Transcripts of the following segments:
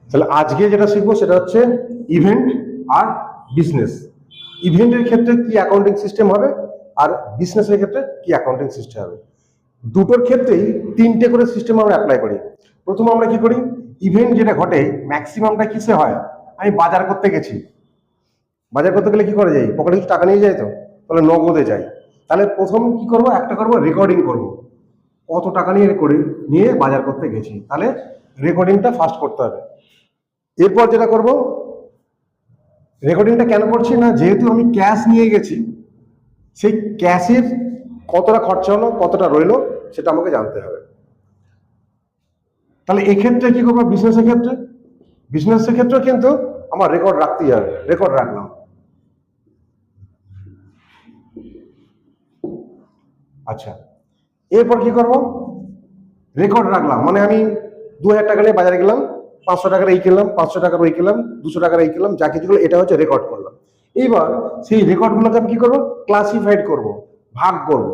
তাহলে আজকে যেটা শিখবো সেটা হচ্ছে ইভেন্ট আর বিজনেস। ইভেন্টের ক্ষেত্রে কি অ্যাকাউন্টিং সিস্টেম হবে আর বিজনেসের ক্ষেত্রে কি অ্যাকাউন্টিং সিস্টেম হবে। দুটোর ক্ষেত্রেই তিনটে করে সিস্টেম আমরা অ্যাপ্লাই করি। প্রথমে আমরা কি করি, ইভেন্ট যেটা ঘটে ম্যাক্সিমামটা কিসে হয়, আমি বাজার করতে গেছি, বাজার করতে গেলে কি করে যাই, পকেটে কিছু টাকা নিয়ে যাই, তো তাহলে নগদে যাই। তাহলে প্রথম কি করব, একটা করব রেকর্ডিং করব, কত টাকা নিয়ে নিয়ে বাজার করতে গেছি, তাহলে রেকর্ডিংটা ফার্স্ট করতে হবে। এরপর যেটা করব, রেকর্ডিংটা কেন করছি না, যেহেতু আমি ক্যাশ নিয়ে গেছি, সেই ক্যাশের কতটা খরচা হলো কতটা রইলো সেটা আমাকে জানতে হবে। তাহলে এক্ষেত্রে কি করবো, বিজনেসের ক্ষেত্রে, বিজনেসের ক্ষেত্রে কিন্তু আমার রেকর্ড রাখতেই হবে। রেকর্ড রাখলাম, আচ্ছা এরপর কি করব, রেকর্ড রাখলাম মানে আমি 2000 টাকা নিয়ে বাজারে গেলাম, 500 টাকার এই কিনলাম, 500 টাকার ওই কিনলাম, 200 টাকার এই কিনলাম, যা কিছুগুলো এটা হচ্ছে রেকর্ড করলাম। এইবার সেই রেকর্ডগুলোকে আমি কি করব, ক্লাসিফাইড করব, ভাগ করব।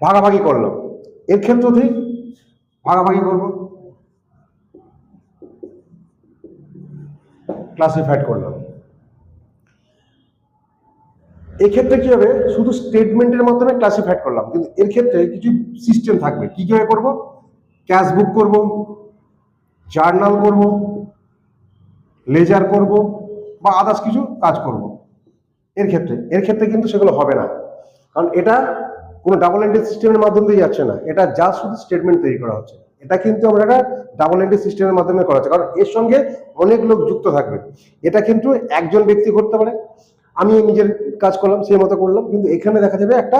ভাগাভাগি করলাম, এর ক্ষেত্রেও ভাগাভাগি করব, ক্লাসিফাইড করলাম। এক্ষেত্রে কি হবে, শুধু স্টেটমেন্টের মাধ্যমে ক্লাসিফাইড করলাম, কিন্তু এর ক্ষেত্রে কিছু সিস্টেম থাকবে। কি কিভাবে করব, ক্যাশ বুক করব, জার্নাল করব, লেজার করব, বা আদার্স কিছু কাজ করব। এর ক্ষেত্রে কিন্তু সেগুলো হবে না, কারণ এটা কোনো ডাবল এন্ট্রি সিস্টেমের মাধ্যমে দিয়ে যাচ্ছে না, এটা জাস্ট শুধু স্টেটমেন্ট তৈরি করা হচ্ছে। এটা কিন্তু আমরা একটা ডাবল এন্ট্রি সিস্টেমের মাধ্যমে করা হচ্ছে, কারণ এর সঙ্গে অনেক লোক যুক্ত থাকবে। এটা কিন্তু একজন ব্যক্তি করতে পারে, আমি নিজের কাজ করলাম সেই মতো করলাম, কিন্তু এখানে দেখা যাবে একটা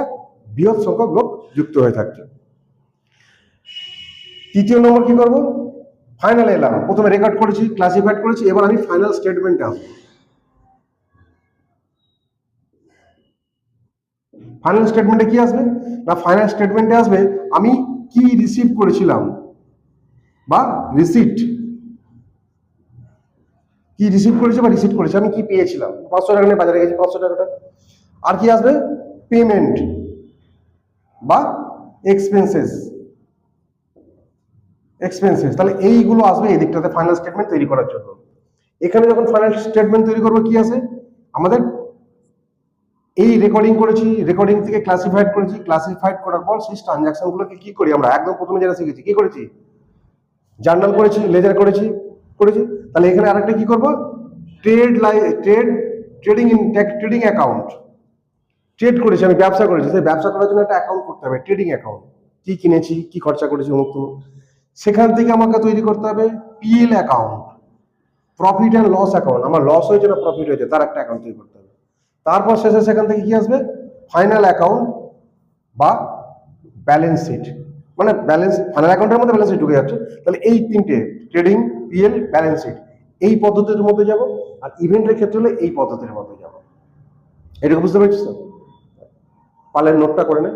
বৃহৎ সংখ্যক লোক যুক্ত হয়ে থাকছে। তৃতীয় নম্বর কি করব, ফাইনাল এলাম, প্রথমে রেকর্ড করেছি, ক্লাসিফাইড করেছি, এবার আমি ফাইনাল স্টেটমেন্টে আসবো। ফাইনাল স্টেটমেন্টে কি আসবে না, ফাইনাল স্টেটমেন্টে আসবে আমি কি রিসিভ করেছিলাম বা রিসিট, কি রিসিভ করেছি বা রিসিট করেছি, আমি কি পেয়েছিলাম, 500 টাকা নিয়ে বাজারে গেছি, 500 টাকাটা। আর কি আসবে, পেমেন্ট বা এক্সপেন্সেস, তাহলে এইগুলো আসবে এই দিকটাতে ফাইনাল স্টেটমেন্ট তৈরি করার জন্য। এখানে যখন ফাইনাল স্টেটমেন্ট তৈরি করবো কি আছে, আমাদের এই রেকর্ডিং করেছি, রেকর্ডিং থেকে ক্লাসিফাইড করেছি, ক্লাসিফাইড করার পর সেই ট্রানজাকশন গুলোকে কি করি, আমরা একদম প্রথমে যেটা শিখেছি কি করেছি, জার্নাল করেছি, লেজার করেছি। তাহলে এখানে আরেকটা কি করবো, ট্রেডিং অ্যাকাউন্ট, ট্রেড করেছি, আমি ব্যবসা করেছি, সেই ব্যবসা করার জন্য একটা অ্যাকাউন্ট করতে হবে, ট্রেডিং অ্যাকাউন্ট, কি কিনেছি কি খরচা করেছি অমুক। সেখান থেকে আমাকে তৈরি করতে হবে PL account, profit and loss account, আমার লস হয়েছে না প্রফিট হয়েছে তার একটা অ্যাকাউন্ট তৈরি করতে হবে। তারপর শেষে সেখান থেকে কি আসবে, ফাইনাল অ্যাকাউন্ট বা ব্যালেন্স শিট, মানে ফাইনাল অ্যাকাউন্টের মধ্যে ব্যালেন্স শিট ঢুকে যাচ্ছে। তাহলে এই তিনটে, ট্রেডিং, পিএল, ব্যালেন্স শিট, এই পদ্ধতির মধ্যে যাব, আর ইভেন্টের ক্ষেত্রে হলে এই পদ্ধতির মধ্যে যাব। এটুকু বুঝতে পারছিস তো, পারলে নোটটা করে নে।